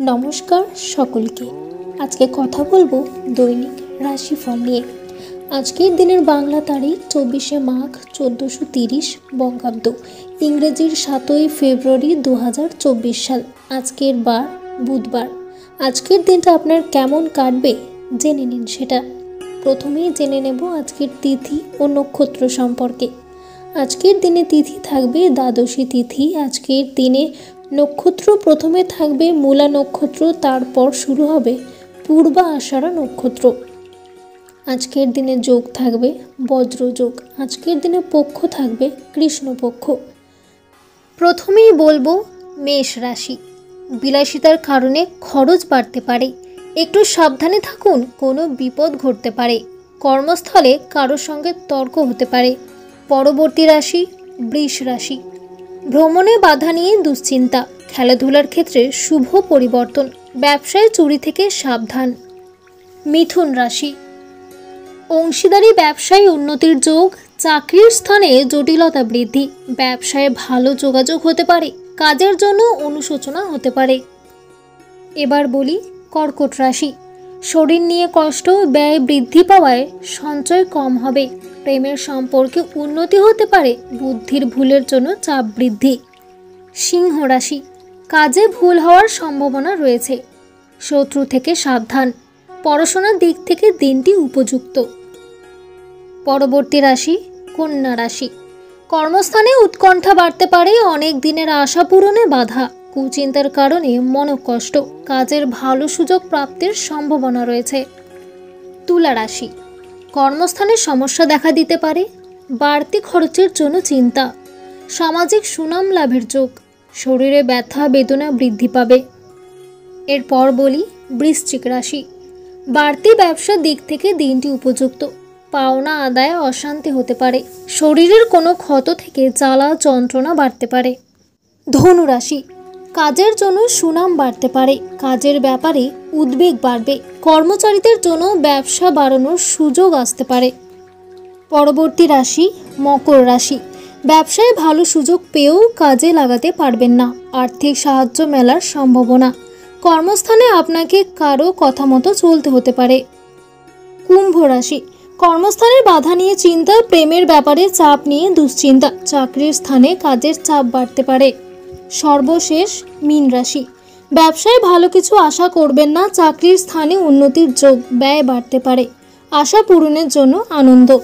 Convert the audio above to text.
নমস্কার সকলকে। আজকে কথা বলবো দৈনিক রাশিফল নিয়ে। আজকের দিনের বাংলা তারিখ 24শে মাঘ 1430 বঙ্গাব্দ, ইংরেজির 7ই ফেব্রুয়ারি 2024 সাল। আজকের বার বুধবার। আজকের দিনটা আপনার কেমন কাটবে জেনে নিন সেটা। প্রথমেই জেনে নেব আজকের তিথি ও নক্ষত্র সম্পর্কে। আজকের দিনে তিথি থাকবে দ্বাদশী তিথি। আজকের দিনে নক্ষত্র প্রথমে থাকবে মূলা নক্ষত্র, তারপর শুরু হবে পূর্বা আষাঢ়া নক্ষত্র। আজকের দিনে যোগ থাকবে বজ্রযোগ। আজকের দিনে পক্ষ থাকবে কৃষ্ণপক্ষ। প্রথমেই বলবো মেষ রাশি। বিলাসিতার কারণে খরচ বাড়তে পারে, একটু সাবধানে থাকুন, কোনো বিপদ ঘটতে পারে। কর্মস্থলে কারোর সঙ্গে তর্ক হতে পারে। পরবর্তী রাশি বৃষ রাশি। ভ্রমণে বাধা নিয়ে দুশ্চিন্তা, খেলাধুলার ক্ষেত্রে শুভ পরিবর্তন, ব্যবসায় চুরি থেকে সাবধান। মিথুন রাশি। অংশীদারি ব্যবসায় উন্নতির যোগ, চাকরির স্থানে জটিলতা বৃদ্ধি, ব্যবসায় ভালো যোগাযোগ হতে পারে, কাজের জন্য অনুশোচনা হতে পারে। এবার বলি কর্কট রাশি। শরীর নিয়ে কষ্ট, ব্যয় বৃদ্ধি পাওয়ায় সঞ্চয় কম হবে, প্রেমের সম্পর্কে উন্নতি হতে পারে, বুদ্ধির ভুলের জন্য চাপ বৃদ্ধি। সিংহ রাশি। কাজে ভুল হওয়ার সম্ভাবনা রয়েছে, শত্রু থেকে সাবধান, পড়াশোনার দিক থেকে দিনটি উপযুক্ত। পরবর্তী রাশি কন্যা রাশি। কর্মস্থানে উৎকণ্ঠা বাড়তে পারে, অনেক দিনের আশা পূরণে বাধা, কুচিন্তার কারণে মনোকষ্ট, কাজের ভালো সুযোগ প্রাপ্তির সম্ভাবনা রয়েছে। তুলা রাশি। কর্মস্থানে সমস্যা দেখা দিতে পারে, বাড়তি খরচের জন্য চিন্তা, সামাজিক সুনাম লাভের যোগ, শরীরে ব্যথা বেদনা বৃদ্ধি পাবে। এরপর বলি বৃশ্চিক রাশি। বাড়তি ব্যবসার দিক থেকে দিনটি উপযুক্ত, পাওনা আদায়ে অশান্তি হতে পারে, শরীরের কোনো ক্ষত থেকে জ্বালা যন্ত্রণা বাড়তে পারে। ধনু রাশি। কাজের জন্য সুনাম বাড়তে পারে, কাজের ব্যাপারে উদ্বেগ বাড়বে, কর্মচারীদের জন্য ব্যবসা বাড়ানোর সুযোগ আসতে পারে। পরবর্তী রাশি মকর রাশি। ব্যবসায় ভালো সুযোগ পেয়েও কাজে লাগাতে পারবেন না, আর্থিক সাহায্য মেলার সম্ভাবনা, কর্মস্থানে আপনাকে কারো কথা মতো চলতে হতে পারে। কুম্ভ রাশি। কর্মস্থানের বাধা নিয়ে চিন্তা, প্রেমের ব্যাপারে চাপ নিয়ে দুশ্চিন্তা, চাকরির স্থানে কাজের চাপ বাড়তে পারে। সর্বশেষ মীন রাশি। ব্যবসায় ভালো কিছু আশা করবেন না, চাকরির স্থানে উন্নতির যোগ, ব্যয় বাড়তে পারে, আশা পূরণের জন্য আনন্দ।